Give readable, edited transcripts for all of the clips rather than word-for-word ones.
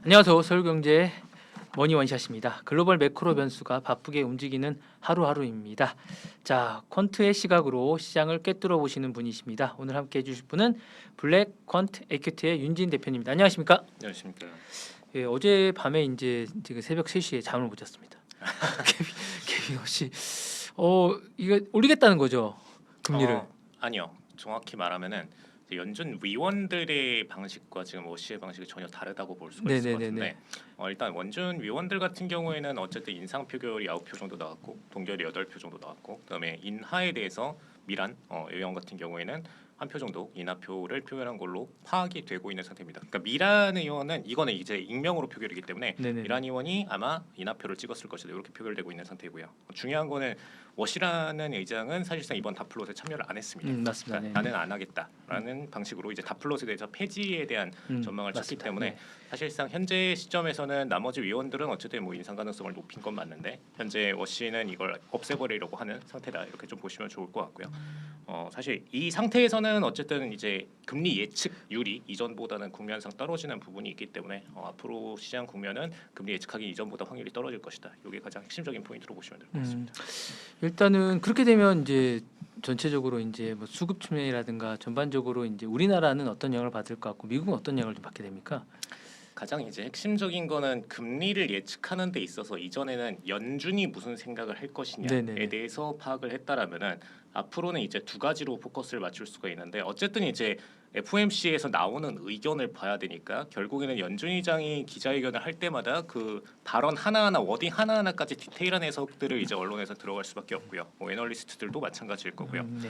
안녕하세요. 서울경제 머니원샷입니다. 글로벌 매크로 변수가 바쁘게 움직이는 하루하루입니다. 자, 퀀트의 시각으로 시장을 꿰뚫어 보시는 분이십니다. 오늘 함께 해주실 분은 블랙 퀀트 에큐트의 윤진 대표님입니다. 안녕하십니까? 안녕하십니까. 예, 어제 밤에 이제 지금 새벽 3시에 잠을 못 잤습니다. 케빈 혹시 이거 올리겠다는 거죠? 금리를? 아니요. 정확히 말하면은 이제 연준 위원들의 방식과 지금 워시의 방식이 전혀 다르다고 볼 수가 있을 것 네네네네. 같은데 일단 원준 위원들 같은 경우에는 어쨌든 인상 표결이 9표 정도 나왔고 동결이 8표 정도 나왔고 그다음에 인하에 대해서 미란 의원 같은 경우에는 한 표 정도 인하표를 표현한 걸로 파악이 되고 있는 상태입니다. 그러니까 미란 의원은 이거는 이제 익명으로 표결이기 때문에 네네네. 미란 의원이 아마 인하표를 찍었을 것이다 이렇게 표결되고 있는 상태고요. 중요한 거는 워시라는 의장은 사실상 이번 다플롯에 참여를 안 했습니다. 맞습니다. 그러니까 나는 안 하겠다라는 방식으로 이제 다플롯에 대해서 폐지에 대한 전망을 쳤기 맞습니다. 때문에 네. 사실상 현재 시점에서는 나머지 위원들은 어쨌든 뭐 인상 가능성을 높인 건 맞는데 현재 워시는 이걸 없애버리려고 하는 상태다 이렇게 좀 보시면 좋을 것 같고요. 사실 이 상태에서는 어쨌든 이제 금리 예측률이 이전보다는 국면상 떨어지는 부분이 있기 때문에 앞으로 시장 국면은 금리 예측하기 이전보다 확률이 떨어질 것이다. 이게 가장 핵심적인 포인트로 보시면 될 것 같습니다. 일단은 그렇게 되면 이제 전체적으로 이제 뭐 수급 측면이라든가 전반적으로 이제 우리나라는 어떤 영향을 받을 것 같고 미국은 어떤 영향을 좀 받게 됩니까? 가장 이제 핵심적인 거는 금리를 예측하는 데 있어서 이전에는 연준이 무슨 생각을 할 것이냐에 네네네. 대해서 파악을 했다라면은 앞으로는 이제 두 가지로 포커스를 맞출 수가 있는데 어쨌든 이제 FOMC에서 나오는 의견을 봐야 되니까 결국에는 연준 의장이 기자회견을 할 때마다 그 발언 하나하나 워딩 하나하나까지 디테일한 해석들을 이제 언론에서 들어갈 수밖에 없고요. 뭐 애널리스트들도 마찬가지일 거고요. 네.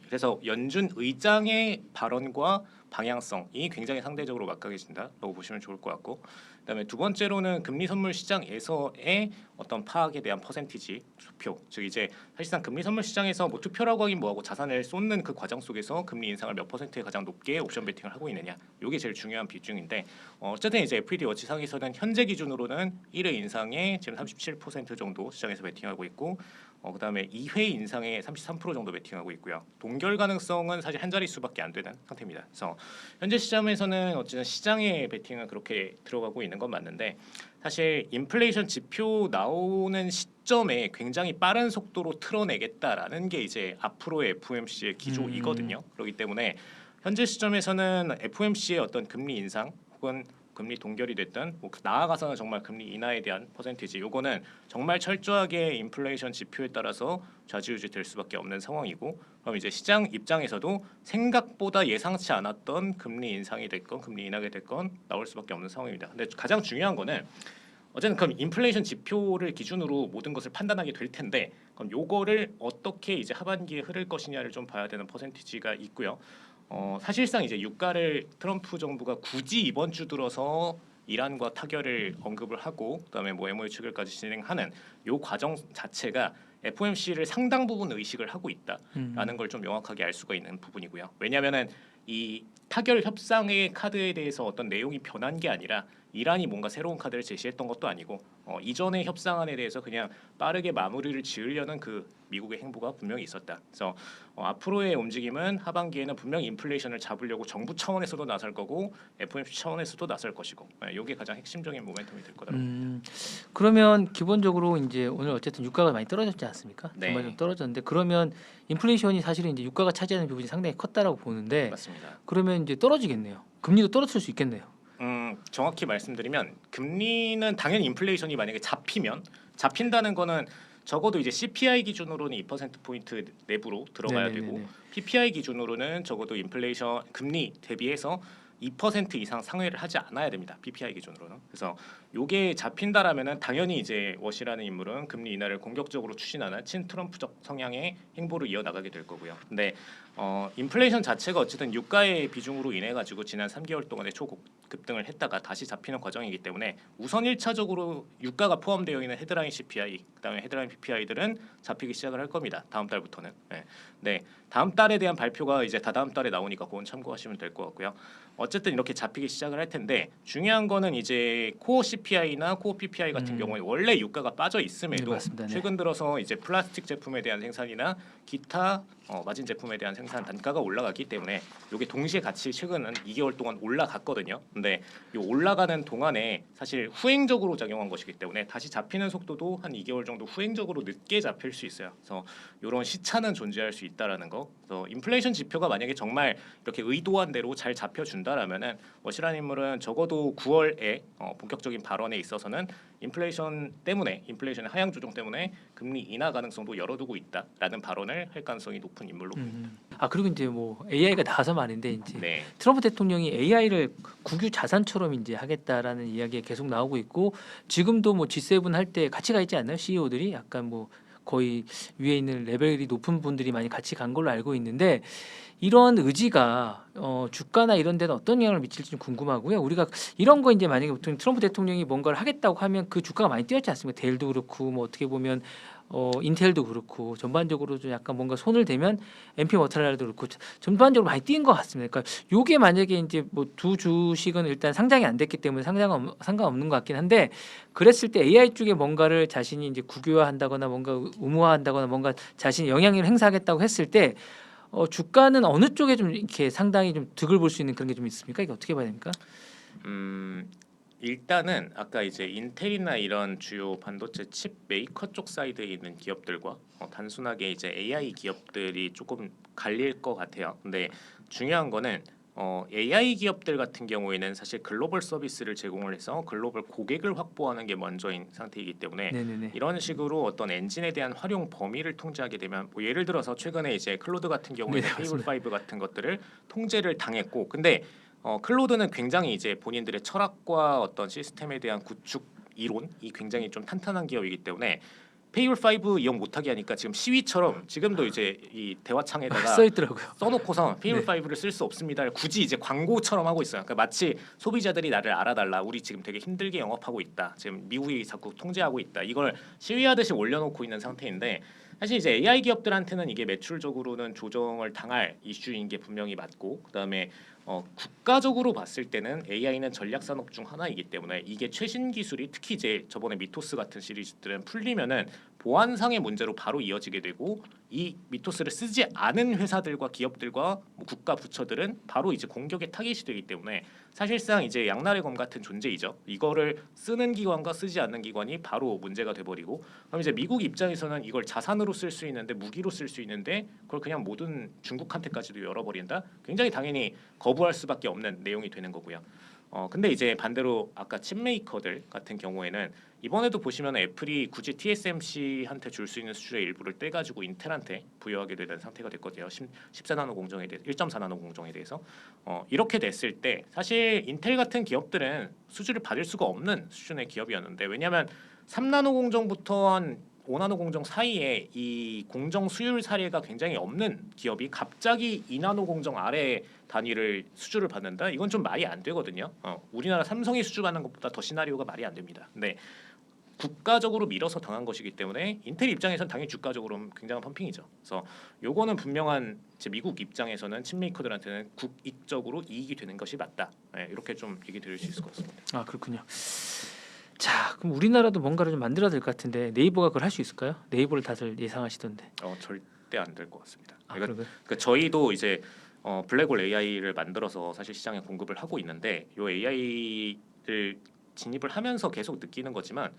그래서 연준 의장의 발언과 방향성이 굉장히 상대적으로 막강해진다라고 보시면 좋을 것 같고 그다음에 두 번째로는 금리 선물 시장에서의 어떤 파악에 대한 퍼센티지 투표 즉 이제 사실상 금리 선물 시장에서 뭐 투표라고 하긴 뭐하고 자산을 쏟는 그 과정 속에서 금리 인상을 몇 퍼센트에 가장 높게 옵션 베팅을 하고 있느냐 이게 제일 중요한 비중인데 어쨌든 이제 FED 워치상에서는 현재 기준으로는 1회 인상에 지금 37% 정도 시장에서 베팅하고 있고 그다음에 2회 인상에 33% 정도 베팅하고 있고요. 동결 가능성은 사실 한 자릿수밖에 안 되는 상태입니다. 그래서 현재 시점에서는 어쨌든 시장의 베팅은 그렇게 들어가고 있는 건 맞는데 사실 인플레이션 지표 나오는 시점에 굉장히 빠른 속도로 틀어내겠다라는 게 이제 앞으로의 FOMC의 기조이거든요. 그렇기 때문에 현재 시점에서는 FOMC의 어떤 금리 인상 혹은 금리 동결이 됐든 뭐 나아가서는 정말 금리 인하에 대한 퍼센티지 요거는 정말 철저하게 인플레이션 지표에 따라서 좌지우지 될 수밖에 없는 상황이고 그럼 이제 시장 입장에서도 생각보다 예상치 않았던 금리 인상이 됐건 금리 인하게 됐건 나올 수밖에 없는 상황입니다. 근데 가장 중요한 거는 어쨌든 그럼 인플레이션 지표를 기준으로 모든 것을 판단하게 될 텐데 그럼 요거를 어떻게 이제 하반기에 흐를 것이냐를 좀 봐야 되는 퍼센티지가 있고요. 사실상 이제 유가를 트럼프 정부가 굳이 이번 주 들어서 이란과 타결을 언급을 하고 그다음에 뭐 MOU 체결까지 진행하는 요 과정 자체가 FOMC를 상당 부분 의식을 하고 있다라는 걸 좀 명확하게 알 수가 있는 부분이고요. 왜냐하면은 이 타결 협상의 카드에 대해서 어떤 내용이 변한 게 아니라 이란이 뭔가 새로운 카드를 제시했던 것도 아니고 이전의 협상안에 대해서 그냥 빠르게 마무리를 지으려는 그 미국의 행보가 분명히 있었다. 그래서 앞으로의 움직임은 하반기에는 분명 인플레이션을 잡으려고 정부 차원에서도 나설 거고 FOMC 차원에서도 나설 것이고 이게 가장 핵심적인 모멘텀이 될 거라고 봅니다. 그러면 기본적으로 이제 오늘 어쨌든 유가가 많이 떨어졌지 않습니까? 네. 전반적으로 떨어졌는데 그러면 인플레이션이 사실은 이제 유가가 차지하는 부분이 상당히 컸다라고 보는데 맞습니다. 그러면 이제 떨어지겠네요. 금리도 떨어질 수 있겠네요. 정확히 말씀드리면 금리는 당연히 인플레이션이 만약에 잡힌다는 거는 적어도 이제 CPI 기준으로는 2% 포인트 내부로 들어가야 네네네네. 되고 PPI 기준으로는 적어도 인플레이션 금리 대비해서 2% 이상 상회를 하지 않아야 됩니다. PPI 기준으로는. 그래서 요게 잡힌다라면은 당연히 이제 워시라는 인물은 금리 인하를 공격적으로 추진하는 친트럼프적 성향의 행보를 이어나가게 될 거고요. 근데 인플레이션 자체가 어쨌든 유가의 비중으로 인해 가지고 지난 3개월 동안에 초급등을 했다가 다시 잡히는 과정이기 때문에 우선 1차적으로 유가가 포함되어 있는 헤드라인 CPI 그다음에 헤드라인 PPI들은 잡히기 시작을 할 겁니다. 다음 달부터는. 네. 다음 달에 대한 발표가 이제 다다음 달에 나오니까 그건 참고하시면 될 것 같고요. 어쨌든 이렇게 잡히기 시작을 할 텐데 중요한 거는 이제 코어 CPI나 코어 PPI 같은 경우에 원래 유가가 빠져 있음에도 맞습니다. 네. 최근 들어서 이제 플라스틱 제품에 대한 생산이나 기타 마진 제품에 대한 생산 단가가 올라가기 때문에 이게 동시에 같이 최근은 2개월 동안 올라갔거든요. 근데 이 올라가는 동안에 사실 후행적으로 작용한 것이기 때문에 다시 잡히는 속도도 한 2개월 정도 후행적으로 늦게 잡힐 수 있어요. 그래서 이런 시차는 존재할 수 있다라는 거. 그래서 인플레이션 지표가 만약에 정말 이렇게 의도한 대로 잘 잡혀준다라면은 워시란 인물은 적어도 9월에 본격적인 발언에 있어서는 인플레이션의 하향 조정 때문에 금리 인하 가능성도 열어두고 있다라는 발언을 할 가능성이 높은 인물로 보입니다. 아 그리고 이제 뭐 AI가 나와서 말인데 이제 네. 트럼프 대통령이 AI를 국유 자산처럼 이제 하겠다라는 이야기가 계속 나오고 있고 지금도 뭐 G7 할 때 같이 가 있지 않나요? CEO들이 약간 뭐 거의 위에 있는 레벨이 높은 분들이 많이 같이 간 걸로 알고 있는데 이런 의지가 주가나 이런 데는 어떤 영향을 미칠지 좀 궁금하고요. 우리가 이런 거 이제 만약에 보통 트럼프 대통령이 뭔가를 하겠다고 하면 그 주가가 많이 뛰었지 않습니까? 데일도 그렇고 뭐 어떻게 보면 인텔도 그렇고 전반적으로 좀 약간 뭔가 손을 대면 MP 머터리얼도 그렇고 전반적으로 많이 뛴 것 같습니다. 그러니까 요게 만약에 이제 뭐 두 주식은 일단 상장이 안 됐기 때문에 상관없는 것 같긴 한데 그랬을 때 AI 쪽에 뭔가를 자신이 이제 국유화한다거나 뭔가 의무화한다거나 뭔가 자신이 영향력을 행사하겠다고 했을 때 주가는 어느 쪽에 좀 이렇게 상당히 좀 득을 볼 수 있는 그런 게 좀 있습니까? 이게 어떻게 봐야 됩니까? 일단은 아까 이제 인텔이나 이런 주요 반도체 칩 메이커 쪽 사이드에 있는 기업들과 단순하게 이제 AI 기업들이 조금 갈릴 것 같아요. 근데 중요한 거는 AI 기업들 같은 경우에는 사실 글로벌 서비스를 제공을 해서 글로벌 고객을 확보하는 게 먼저인 상태이기 때문에 네네네. 이런 식으로 어떤 엔진에 대한 활용 범위를 통제하게 되면 뭐 예를 들어서 최근에 이제 클로드 같은 경우에는 네, 페이블 맞습니다. 5 같은 것들을 통제를 당했고 근데 클로드는 굉장히 이제 본인들의 철학과 어떤 시스템에 대한 구축 이론이 굉장히 좀 탄탄한 기업이기 때문에 페이블 5 이용 못하게 하니까 지금 시위처럼 지금도 이제 이 대화창에다가 써 있더라고요. 써놓고서 페이블 네. 5를 쓸 수 없습니다를 굳이 이제 광고처럼 하고 있어요. 그러니까 마치 소비자들이 나를 알아달라. 우리 지금 되게 힘들게 영업하고 있다. 지금 미국이 자꾸 통제하고 있다. 이걸 시위하듯이 올려놓고 있는 상태인데 사실 이제 AI 기업들한테는 이게 매출적으로는 조정을 당할 이슈인 게 분명히 맞고 그다음에 국가적으로 봤을 때는 AI는 전략 산업 중 하나이기 때문에 이게 최신 기술이 특히 이제 저번에 미토스 같은 시리즈들은 풀리면은 보안상의 문제로 바로 이어지게 되고 이 미토스를 쓰지 않은 회사들과 기업들과 뭐 국가 부처들은 바로 이제 공격의 타깃이 되기 때문에 사실상 이제 양날의 검 같은 존재이죠. 이거를 쓰는 기관과 쓰지 않는 기관이 바로 문제가 돼버리고 그럼 이제 미국 입장에서는 이걸 자산으로 쓸 수 있는데 무기로 쓸 수 있는데 그걸 그냥 모든 중국한테까지도 열어버린다. 굉장히 당연히 거부할 수밖에 없는 내용이 되는 거고요. 근데 이제 반대로 아까 칩메이커들 같은 경우에는 이번에도 보시면 애플이 굳이 TSMC한테 줄 수 있는 수출의 일부를 떼가지고 인텔한테 부여하게 되는 상태가 됐거든요. 14나노 공정에 대해 1.4나노 공정에 대해서 이렇게 됐을 때 사실 인텔 같은 기업들은 수주를 받을 수가 없는 수준의 기업이었는데 왜냐하면 3나노 공정부터 한 5나노 공정 사이에 이 공정 수율 사례가 굉장히 없는 기업이 갑자기 2나노 공정 아래 단위를 수주를 받는다? 이건 좀 말이 안 되거든요. 우리나라 삼성이 수주 받는 것보다 더 시나리오가 말이 안 됩니다. 근데 국가적으로 밀어서 당한 것이기 때문에 인텔 입장에서는 당연히 주가적으로는 굉장한 펌핑이죠. 그래서 요거는 분명한 이제 미국 입장에서는 칩메이커들한테는 국익적으로 이익이 되는 것이 맞다. 네, 이렇게 좀 얘기 드릴 수 있을 것 같습니다. 아 그렇군요. 자 그럼 우리나라도 뭔가를 좀 만들어야 될 것 같은데 네이버가 그걸 할 수 있을까요? 네이버를 다들 예상하시던데. 절대 안 될 것 같습니다. 아 그런가요? 그러니까 저희도 이제 블랙홀 AI를 만들어서 사실 시장에 공급을 하고 있는데 요 AI를 진입을 하면서 계속 느끼는 거지만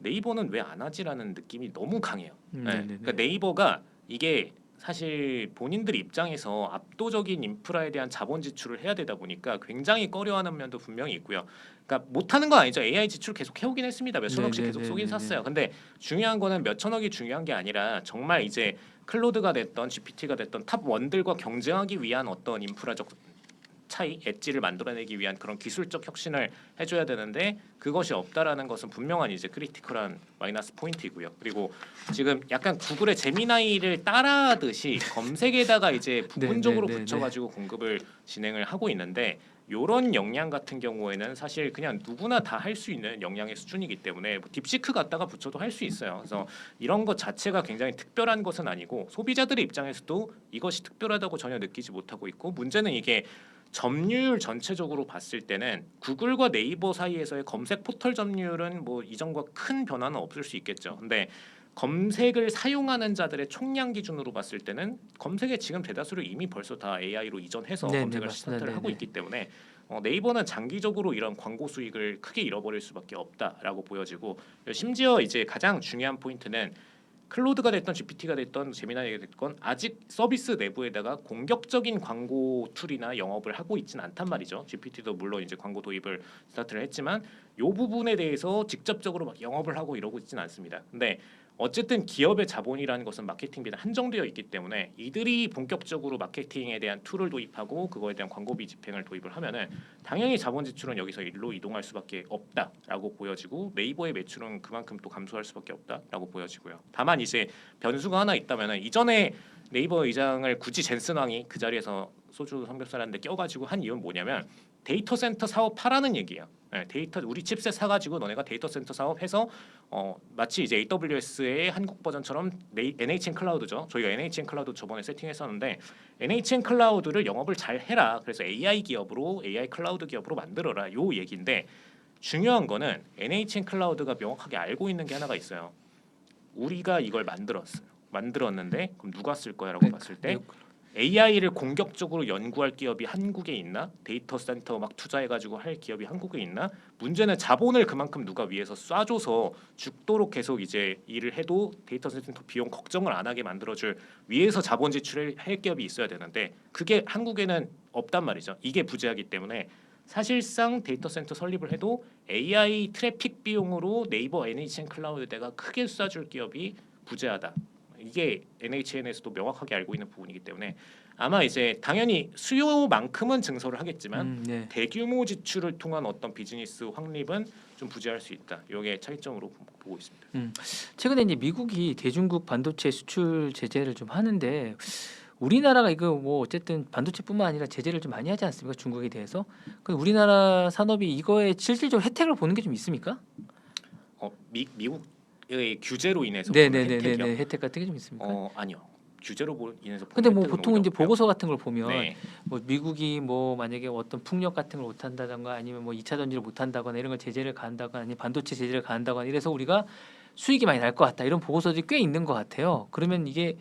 네이버는 왜 안 하지라는 느낌이 너무 강해요. 네. 네네네. 그러니까 네이버가 이게 사실 본인들 입장에서 압도적인 인프라에 대한 자본 지출을 해야 되다 보니까 굉장히 꺼려하는 면도 분명히 있고요. 그러니까 못하는 건 아니죠. AI 지출 계속 해오긴 했습니다. 몇 천억씩 계속 쏘긴 네네네네네. 샀어요. 근데 중요한 거는 몇 천억이 중요한 게 아니라 정말 이제 클로드가 됐던 GPT가 됐던 탑 원들과 경쟁하기 위한 어떤 인프라적 차이, 엣지를 만들어내기 위한 그런 기술적 혁신을 해줘야 되는데 그것이 없다라는 것은 분명한 이제 크리티컬한 마이너스 포인트이고요. 그리고 지금 약간 구글의 제미나이를 따라하듯이 검색에다가 이제 부분적으로 네네네네. 붙여가지고 공급을 진행을 하고 있는데 이런 역량 같은 경우에는 사실 그냥 누구나 다 할 수 있는 역량의 수준이기 때문에 뭐 딥시크 갖다가 붙여도 할 수 있어요. 그래서 이런 것 자체가 굉장히 특별한 것은 아니고 소비자들의 입장에서도 이것이 특별하다고 전혀 느끼지 못하고 있고 문제는 이게 점유율 전체적으로 봤을 때는 구글과 네이버 사이에서의 검색 포털 점유율은 뭐 이전과 큰 변화는 없을 수 있겠죠. 근데 검색을 사용하는 자들의 총량 기준으로 봤을 때는 검색의 지금 대다수를 이미 벌써 다 AI로 이전해서 네, 네, 검색을 맞습니다. 스타트를 네, 하고 네. 있기 때문에 네이버는 장기적으로 이런 광고 수익을 크게 잃어버릴 수밖에 없다라고 보여지고, 심지어 이제 가장 중요한 포인트는 클로드가 됐던 GPT가 됐던 제미나이가 됐건 아직 서비스 내부에다가 공격적인 광고 툴이나 영업을 하고 있지는 않단 말이죠. GPT도 물론 이제 광고 도입을 스타트를 했지만 이 부분에 대해서 직접적으로 막 영업을 하고 이러고 있지는 않습니다. 근데 어쨌든 기업의 자본이라는 것은 마케팅비는 한정되어 있기 때문에 이들이 본격적으로 마케팅에 대한 툴을 도입하고 그거에 대한 광고비 집행을 도입을 하면은 당연히 자본 지출은 여기서 일로 이동할 수밖에 없다라고 보여지고, 네이버의 매출은 그만큼 또 감소할 수밖에 없다라고 보여지고요. 다만 이제 변수가 하나 있다면은, 이전에 네이버 의장을 굳이 젠슨 왕이 그 자리에서 소주 삼겹살하는데 껴가지고 한 이유는 뭐냐면 데이터 센터 사업하라는 얘기예요. 네, 데이터 우리 칩셋 사가지고 너네가 데이터 센터 사업해서 마치 이제 AWS의 한국 버전처럼 NHN 클라우드죠. 저희가 NHN 클라우드 저번에 세팅했었는데 NHN 클라우드를 영업을 잘 해라. 그래서 AI 기업으로, AI 클라우드 기업으로 만들어라. 요 얘기인데, 중요한 거는 NHN 클라우드가 명확하게 알고 있는 게 하나가 있어요. 우리가 이걸 만들었는데 그럼 누가 쓸 거야라고 네, 봤을 때 네. AI를 공격적으로 연구할 기업이 한국에 있나? 데이터 센터 막 투자해가지고 할 기업이 한국에 있나? 문제는 자본을 그만큼 누가 위에서 쏴줘서 죽도록 계속 이제 일을 해도 데이터 센터 비용 걱정을 안 하게 만들어줄 위에서 자본 지출을 할 기업이 있어야 되는데 그게 한국에는 없단 말이죠. 이게 부재하기 때문에 사실상 데이터 센터 설립을 해도 AI 트래픽 비용으로 네이버 NHN 클라우드에다가 크게 쏴줄 기업이 부재하다. 이게 NHN에서도 명확하게 알고 있는 부분이기 때문에 아마 이제 당연히 수요만큼은 증설을 하겠지만 네. 대규모 지출을 통한 어떤 비즈니스 확립은 좀 부재할 수 있다. 이게 차이점으로 보고 있습니다. 최근에 이제 미국이 대중국 반도체 수출 제재를 좀 하는데 우리나라가 이거 뭐 어쨌든 반도체뿐만 아니라 제재를 좀 많이 하지 않습니까? 중국에 대해서. 그 우리나라 산업이 이거에 실질적으로 혜택을 보는 게 좀 있습니까? 미국의 규제로 인해서 보는 혜택이요? 네네네네네, 혜택 같은 게 좀 있습니까? 아니요. 규제로 인해서 보는 근데 뭐 혜택은 보통 오히려 이제 없고요. 보고서 같은 걸 보면 네. 뭐 미국이 뭐 만약에 어떤 풍력 같은 걸 못 한다던가 아니면 뭐 2차 전지를 못 한다거나 이런 걸 제재를 가한다거나 아니면 반도체 제재를 가한다거나 이래서 우리가 수익이 많이 날 것 같다 이런 보고서들이 꽤 있는 것 같아요. 그러면 이게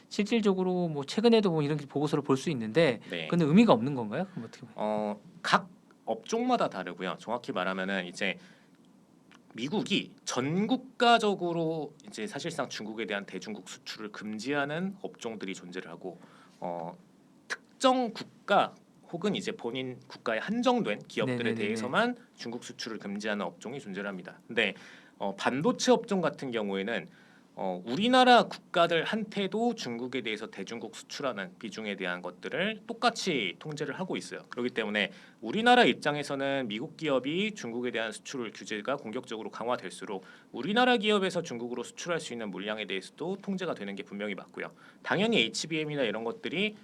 실질적으로 뭐 최근에도 뭐 이런 보고서를 볼 수 있는데 네. 근데 의미가 없는 건가요? 그럼 어떻게 봐요? 각 업종마다 다르고요. 정확히 말하면은 이제 미국이 전 국가적으로 이제 사실상 중국에 대한 대중국 수출을 금지하는 업종들이 존재를 하고, 특정 국가 혹은 이제 본인 국가에 한정된 기업들에 네네네네. 대해서만 중국 수출을 금지하는 업종이 존재를 합니다. 근데 반도체 업종 같은 경우에는 우리나라 국가들한테도 중국에 대해서 대중국 수출하는 비중에 대한 것들을 똑같이 통제를 하고 있어요. 그렇기 때문에 우리나라 입장에서는 미국 기업이 중국에 대한 수출 규제가 공격적으로 강화될수록 우리나라 기업에서 중국으로 수출할 수 있는 물량에 대해서도 통제가 되는 게 분명히 맞고요. 당연히 HBM이나 이런 것들이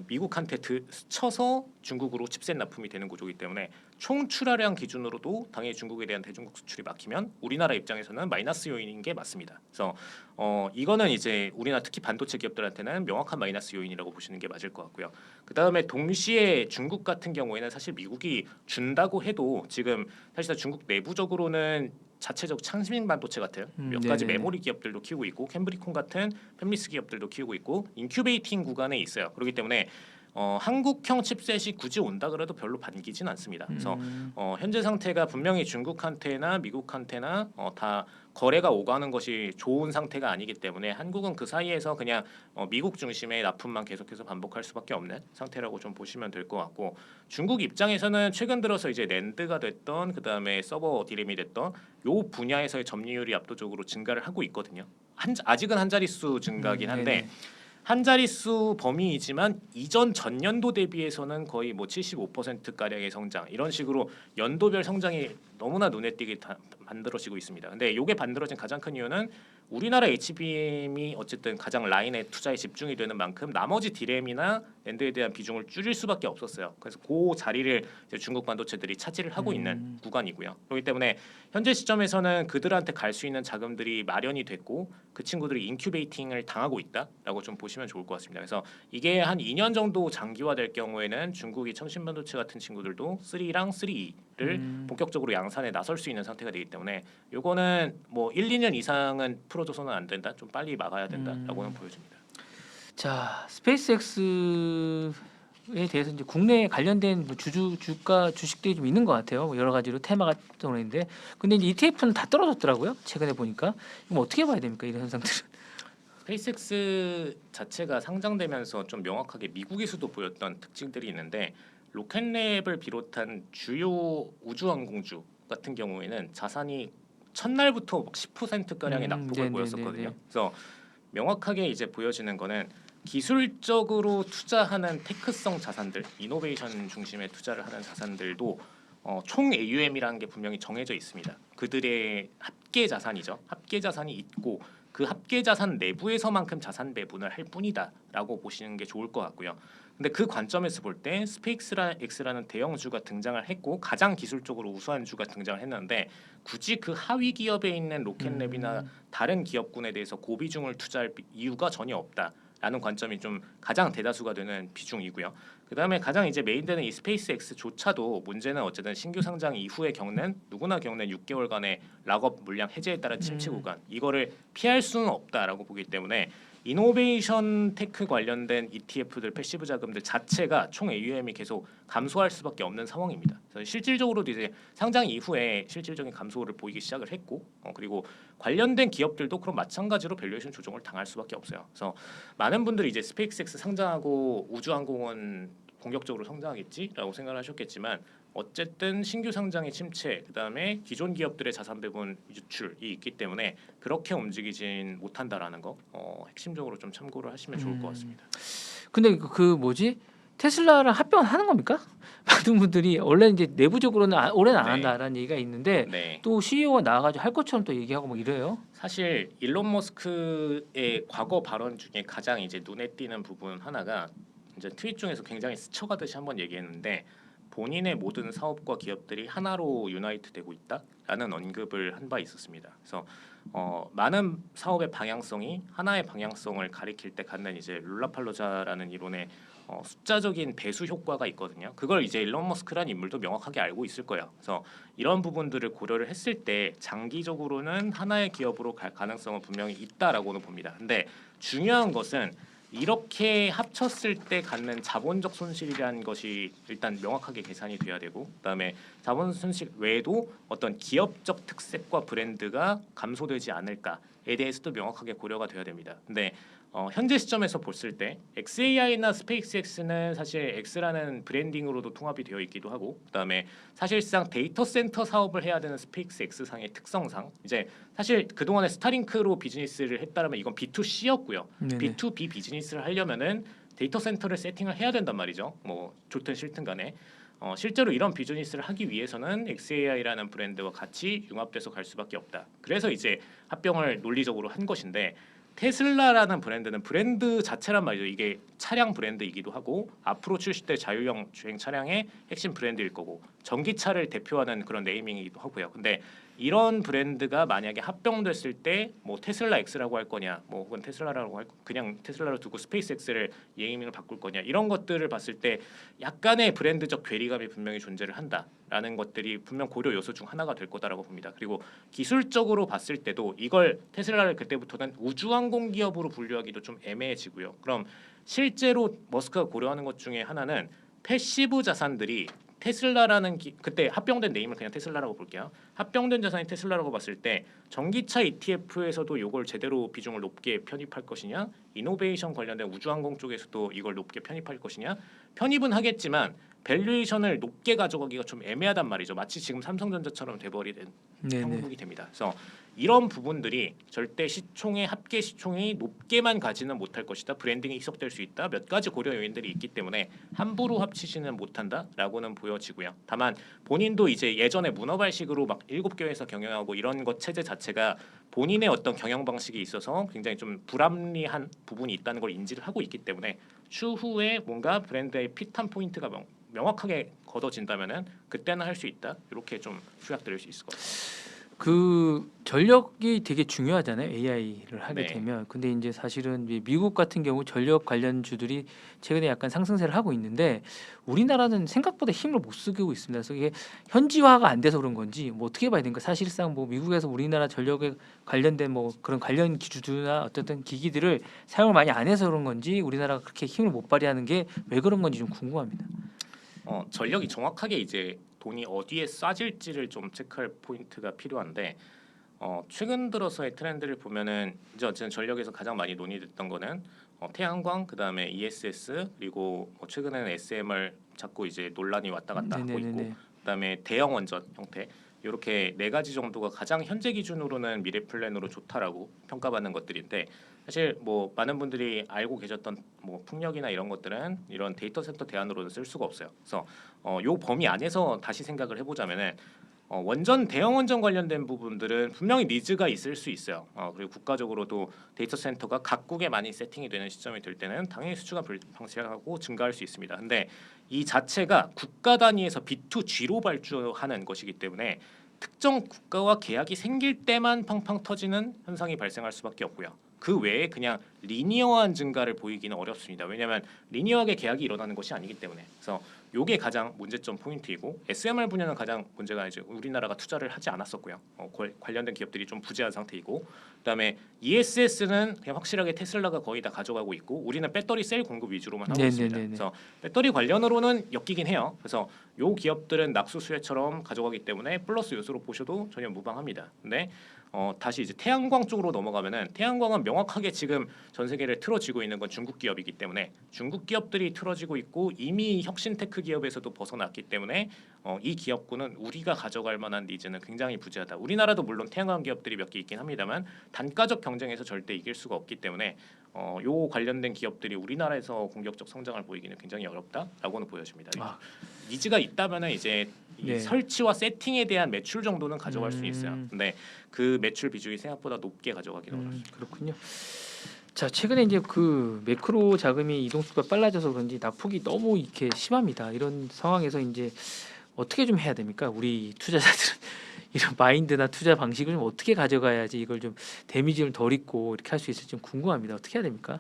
미국한테 스쳐서 중국으로 칩셋 납품이 되는 구조이기 때문에 총 출하량 기준으로도 당연히 중국에 대한 대중국 수출이 막히면 우리나라 입장에서는 마이너스 요인인 게 맞습니다. 그래서 이거는 이제 우리나라 특히 반도체 기업들한테는 명확한 마이너스 요인이라고 보시는 게 맞을 것 같고요. 그 다음에 동시에 중국 같은 경우에는 사실 미국이 준다고 해도 지금 사실 중국 내부적으로는 자체적 창심 반도체 같아요. 몇 가지 네네네. 메모리 기업들도 키우고 있고 캠브리콘 같은 팹리스 기업들도 키우고 있고 인큐베이팅 구간에 있어요. 그렇기 때문에 한국형 칩셋이 굳이 온다 그래도 별로 반기진 않습니다. 그래서 현재 상태가 분명히 중국한테나 미국한테나 다 거래가 오가는 것이 좋은 상태가 아니기 때문에 한국은 그 사이에서 그냥 미국 중심의 납품만 계속해서 반복할 수밖에 없는 상태라고 좀 보시면 될 것 같고, 중국 입장에서는 최근 들어서 이제 낸드가 됐던 그 다음에 서버 디램이 됐던 요 분야에서의 점유율이 압도적으로 증가를 하고 있거든요. 아직은 한 자릿수 증가긴 한데 네네. 한 자릿수 범위이지만 이전 전년도 대비해서는 거의 뭐 75% 가량의 성장, 이런 식으로 연도별 성장이 너무나 눈에 띄게 만들어지고 있습니다. 근데 이게 만들어진 가장 큰 이유는 우리나라 HBM이 어쨌든 가장 라인에 투자에 집중이 되는 만큼 나머지 D램이나 낸드에 대한 비중을 줄일 수밖에 없었어요. 그래서 그 자리를 이제 중국 반도체들이 차지를 하고 있는 구간이고요. 그렇기 때문에 현재 시점에서는 그들한테 갈 수 있는 자금들이 마련이 됐고 그 친구들이 인큐베이팅을 당하고 있다라고 좀 보시면 좋을 것 같습니다. 그래서 이게 한 2년 정도 장기화될 경우에는 중국이 청신반도체 같은 친구들도 3랑 3E를 본격적으로 양산에 나설 수 있는 상태가 되기 때문에 요거는 뭐 1, 2년 이상은 풀어줘서는 안 된다. 좀 빨리 막아야 된다라고는 보여집니다. 자, 스페이스X에 대해서 이제 국내에 관련된 뭐 주가 주식들이 좀 있는 것 같아요. 뭐 여러 가지로 테마가 떠오르는데, 근데 이제 ETF는 다 떨어졌더라고요. 최근에 보니까. 이거 어떻게 봐야 됩니까? 이런 현상들은. 스페이스X 자체가 상장되면서 좀 명확하게 미국에서도 보였던 특징들이 있는데 로켓랩을 비롯한 주요 우주항공주 같은 경우에는 자산이 첫날부터 10% 가량의 낙폭을 네네네네. 보였었거든요. 그래서 명확하게 이제 보여지는 거는 기술적으로 투자하는 테크성 자산들, 이노베이션 중심의 투자를 하는 자산들도 총 AUM이라는 게 분명히 정해져 있습니다. 그들의 합계 자산이죠. 합계 자산이 있고 그 합계 자산 내부에서만큼 자산 배분을 할 뿐이다라고 보시는 게 좋을 것 같고요. 근데 그 관점에서 볼 때 스페이스X라는 대형주가 등장을 했고 가장 기술적으로 우수한 주가 등장을 했는데 굳이 그 하위 기업에 있는 로켓랩이나 다른 기업군에 대해서 고비중을 투자할 이유가 전혀 없다라는 관점이 좀 가장 대다수가 되는 비중이고요. 그다음에 가장 이제 메인되는 이 스페이스X조차도 문제는 어쨌든 신규 상장 이후에 누구나 겪는 6개월간의 락업 물량 해제에 따른 침체 구간 이거를 피할 수는 없다라고 보기 때문에 이노베이션 테크 관련된 ETF들 패시브 자금들 자체가 총 AUM이 계속 감소할 수밖에 없는 상황입니다. 그래서 실질적으로도 이제 상장 이후에 실질적인 감소를 보이기 시작을 했고 그리고 관련된 기업들도 그런 마찬가지로 밸류에이션 조정을 당할 수밖에 없어요. 그래서 많은 분들이 이제 스페이스X 상장하고 우주항공은 본격적으로 성장하겠지라고 생각을 하셨겠지만 어쨌든 신규 상장의 침체 그다음에 기존 기업들의 자산 배분 유출이 있기 때문에 그렇게 움직이진 못한다라는 거 핵심적으로 좀 참고를 하시면 좋을 것 같습니다. 근데 그 뭐지? 테슬라랑 합병하는 겁니까? 많은 분들이 원래 이제 내부적으로는 올해는 안 네. 한다라는 얘기가 있는데 네. 또 CEO가 나와가지고 할 것처럼 또 얘기하고 뭐 이래요. 사실 일론 머스크의 과거 발언 중에 가장 이제 눈에 띄는 부분 하나가 이제 트윗 중에서 굉장히 스쳐가듯이 한번 얘기했는데 본인의 모든 사업과 기업들이 하나로 유나이트되고 있다라는 언급을 한 바 있었습니다. 그래서 많은 사업의 방향성이 하나의 방향성을 가리킬 때 갖는 이제 룰라팔로자라는 이론의 숫자적인 배수 효과가 있거든요. 그걸 이제 일론 머스크라는 인물도 명확하게 알고 있을 거예요. 그래서 이런 부분들을 고려를 했을 때 장기적으로는 하나의 기업으로 갈 가능성은 분명히 있다라고는 봅니다. 근데 중요한 것은 이렇게 합쳤을 때 갖는 자본적 손실이라는 것이 일단 명확하게 계산이 돼야 되고 그다음에 자본 손실 외에도 어떤 기업적 특색과 브랜드가 감소되지 않을까에 대해서도 명확하게 고려가 돼야 됩니다. 근데 현재 시점에서 봤을 때 XAI나 스페이스X는 사실 X라는 브랜딩으로도 통합이 되어 있기도 하고 그다음에 사실상 데이터 센터 사업을 해야 되는 스페이스X 상의 특성상 이제 사실 그동안에 스타링크로 비즈니스를 했다면 이건 B2C였고요. 네네. B2B 비즈니스를 하려면은 데이터 센터를 세팅을 해야 된단 말이죠. 뭐 좋든 싫든 간에 실제로 이런 비즈니스를 하기 위해서는 XAI라는 브랜드와 같이 융합돼서 갈 수밖에 없다. 그래서 이제 합병을 논리적으로 한 것인데 테슬라라는 브랜드는 브랜드 자체란 말이죠. 이게 차량 브랜드이기도 하고 앞으로 출시될 자유형 주행 차량의 핵심 브랜드일 거고 전기차를 대표하는 그런 네이밍이기도 하고요. 근데 이런 브랜드가 만약에 합병됐을 때 뭐 테슬라 X라고 할 거냐, 뭐 혹은 테슬라라고 할 그냥 테슬라로 두고 스페이스 X를 네이밍을 바꿀 거냐 이런 것들을 봤을 때 약간의 브랜드적 괴리감이 분명히 존재를 한다라는 것들이 분명 고려 요소 중 하나가 될 거다라고 봅니다. 그리고 기술적으로 봤을 때도 이걸 테슬라를 그때부터는 우주항공 기업으로 분류하기도 좀 애매해지고요. 그럼 실제로 머스크가 고려하는 것 중에 하나는 패시브 자산들이 테슬라라는 그때 합병된 네임을 그냥 테슬라라고 볼게요. 합병된 자산이 테슬라라고 봤을 때 전기차 ETF에서도 이걸 제대로 비중을 높게 편입할 것이냐, 이노베이션 관련된 우주항공 쪽에서도 이걸 높게 편입할 것이냐, 편입은 하겠지만 밸류에이션을 높게 가져가기가 좀 애매하단 말이죠. 마치 지금 삼성전자처럼 돼버리는 네네. 형국이 됩니다. 그래서 이런 부분들이 절대 시총의 합계 시총이 높게만 가지는 못할 것이다. 브랜딩이 희석될 수 있다. 몇 가지 고려 요인들이 있기 때문에 함부로 합치지는 못한다라고는 보여지고요. 다만 본인도 이제 예전에 문어발식으로 막 7개 회사 경영하고 이런 것 체제 자체가 본인의 어떤 경영 방식이 있어서 굉장히 좀 불합리한 부분이 있다는 걸 인지를 하고 있기 때문에 추후에 뭔가 브랜드의 핏한 포인트가 명확하게 걷어진다면은 그때는 할 수 있다. 이렇게 좀 요약드릴 수 있을 것 같아요. 그 전력이 되게 중요하잖아요. AI를 하게 네. 되면. 근데 이제 사실은 이제 미국 같은 경우 전력 관련주들이 최근에 약간 상승세를 하고 있는데 우리나라는 생각보다 힘을 못 쓰고 있습니다. 그래서 이게 현지화가 안 돼서 그런 건지 뭐 어떻게 봐야 되는가? 사실상 뭐 미국에서 우리나라 전력에 관련된 뭐 그런 관련 기주들이나 어떤 기기들을 사용을 많이 안 해서 그런 건지 우리나라가 그렇게 힘을 못 발휘하는 게 왜 그런 건지 좀 궁금합니다. 전력이 정확하게 이제 돈이 어디에 쏴질지를 좀 체크할 포인트가 필요한데 최근 들어서의 트렌드를 보면은 이제 어쨌든 전력에서 가장 많이 논의됐던 거는 태양광 그다음에 ESS 그리고 최근에는 SMR 자꾸 이제 논란이 왔다 갔다 하고 있고 네네네네. 그다음에 대형 원전 형태 이렇게 네 가지 정도가 가장 현재 기준으로는 미래 플랜으로 좋다라고 평가받는 것들인데 사실 뭐 많은 분들이 알고 계셨던 뭐 풍력이나 이런 것들은 이런 데이터 센터 대안으로는 쓸 수가 없어요. 그래서 요 범위 안에서 다시 생각을 해보자면은 원전 대형 원전 관련된 부분들은 분명히 니즈가 있을 수 있어요. 그리고 국가적으로도 데이터 센터가 각국에 많이 세팅이 되는 시점이 될 때는 당연히 수주가 방식하고 증가할 수 있습니다. 근데 이 자체가 국가 단위에서 B2G로 발주하는 것이기 때문에 특정 국가와 계약이 생길 때만 팡팡 터지는 현상이 발생할 수밖에 없고요. 그 외에 그냥 리니어한 증가를 보이기는 어렵습니다. 왜냐하면 리니어하게 계약이 일어나는 것이 아니기 때문에. 그래서 요게 가장 문제점 포인트이고 SMR 분야는 가장 문제가 이제 우리나라가 투자를 하지 않았었고요. 관련된 기업들이 좀 부재한 상태이고 그다음에 ESS는 그냥 확실하게 테슬라가 거의 다 가져가고 있고 우리는 배터리 셀 공급 위주로만 하고 있습니다. 네네네네. 그래서 배터리 관련으로는 엮이긴 해요. 그래서 요 기업들은 낙수 수혜처럼 가져가기 때문에 플러스 요소로 보셔도 전혀 무방합니다. 근데 다시 이제 태양광 쪽으로 넘어가면은 태양광은 명확하게 지금 전 세계를 틀어지고 있는 건 중국 기업이기 때문에 중국 기업들이 틀어지고 있고 이미 혁신 테크 기업에서도 벗어났기 때문에 이 기업군은 우리가 가져갈 만한 니즈는 굉장히 부재하다. 우리나라도 물론 태양광 기업들이 몇 개 있긴 합니다만 단가적 경쟁에서 절대 이길 수가 없기 때문에 요 관련된 기업들이 우리나라에서 공격적 성장을 보이기는 굉장히 어렵다라고는 보여집니다. 아. 니즈가 있다면은 이제 이 네. 설치와 세팅에 대한 매출 정도는 가져갈 수 있어요. 근데 그 매출 비중이 생각보다 높게 가져가기는 어렵습니다. 그렇군요. 자, 최근에 이제 그 매크로 자금이 이동 속도가 빨라져서 그런지 낙폭이 너무 이렇게 심합니다. 이런 상황에서 이제 어떻게 좀 해야 됩니까? 우리 투자자들은 이런 마인드나 투자 방식을 좀 어떻게 가져가야지 이걸 좀 데미지를 덜 입고 이렇게 할 수 있을지 좀 궁금합니다. 어떻게 해야 됩니까?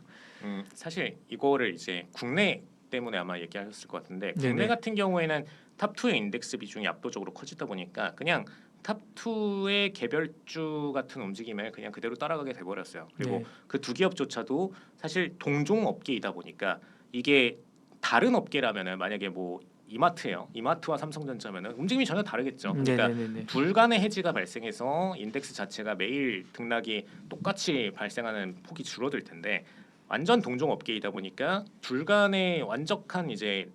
사실 이거를 이제 국내 때문에 아마 얘기하셨을 것 같은데 국내 네네. 같은 경우에는 탑2의 인덱스 비중이 압도적으로 커지다 보니까 그냥 탑2의 개별주 같은 움직임을 그냥 그대로 따라가게 돼버렸어요. 그리고 네. 그 두 기업조차도 사실 동종 업계이다 보니까 이게 다른 업계라면은 만약에 뭐 이마트예요. 이마트와 삼성전자면은 움직임이 전혀 다르겠죠. 그러니까 네네네네. 불간의 해지가 발생해서 인덱스 자체가 매일 등락이 똑같이 발생하는 폭이 줄어들 텐데 완전 동종 업계이다 보니까 불간의 완벽한 이제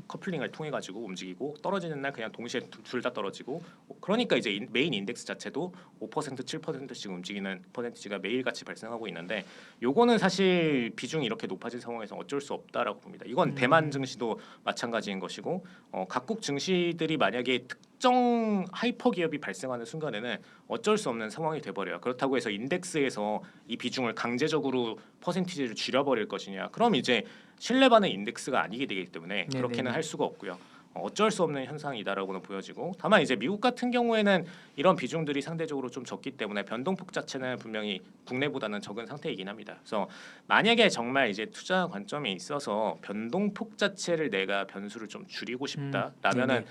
커플링을 통해 가지고 움직이고 떨어지는 날 그냥 동시에 둘 다 떨어지고 그러니까 이제 메인 인덱스 자체도 5% 7%씩 움직이는 퍼센티지가 매일 같이 발생하고 있는데 요거는 사실 비중이 이렇게 높아진 상황에서 어쩔 수 없다라고 봅니다. 이건 대만 증시도 마찬가지인 것이고 각국 증시들이 만약에 특정 하이퍼 기업이 발생하는 순간에는 어쩔 수 없는 상황이 돼버려요. 그렇다고 해서 인덱스에서 이 비중을 강제적으로 퍼센티지를 줄여버릴 것이냐? 그럼 이제 신뢰받는 인덱스가 아니게 되기 때문에 네네네. 그렇게는 할 수가 없고요. 어쩔 수 없는 현상이다라고는 보여지고 다만 이제 미국 같은 경우에는 이런 비중들이 상대적으로 좀 적기 때문에 변동폭 자체는 분명히 국내보다는 적은 상태이긴 합니다. 그래서 만약에 정말 이제 투자 관점에 있어서 변동폭 자체를 내가 변수를 좀 줄이고 싶다라면은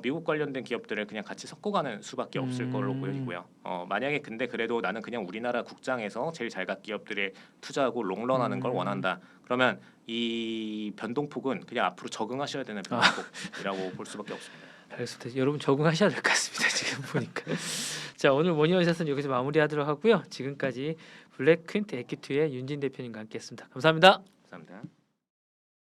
미국 관련된 기업들을 그냥 같이 섞어가는 수밖에 없을 걸로 보이고요. 만약에 근데 그래도 나는 그냥 우리나라 국장에서 제일 잘 간 기업들에 투자하고 롱런하는 걸 원한다. 그러면 이 변동폭은 그냥 앞으로 적응하셔야 되는 변동폭이라고 볼 수밖에 없습니다. 알겠습니다. 여러분 적응하셔야 될 것 같습니다. 지금 보니까. 자, 오늘 모니터샷은 여기서 마무리하도록 하고요. 지금까지 블랙 퀸트 에퀴티의 윤진 대표님과 함께했습니다. 감사합니다. 감사합니다.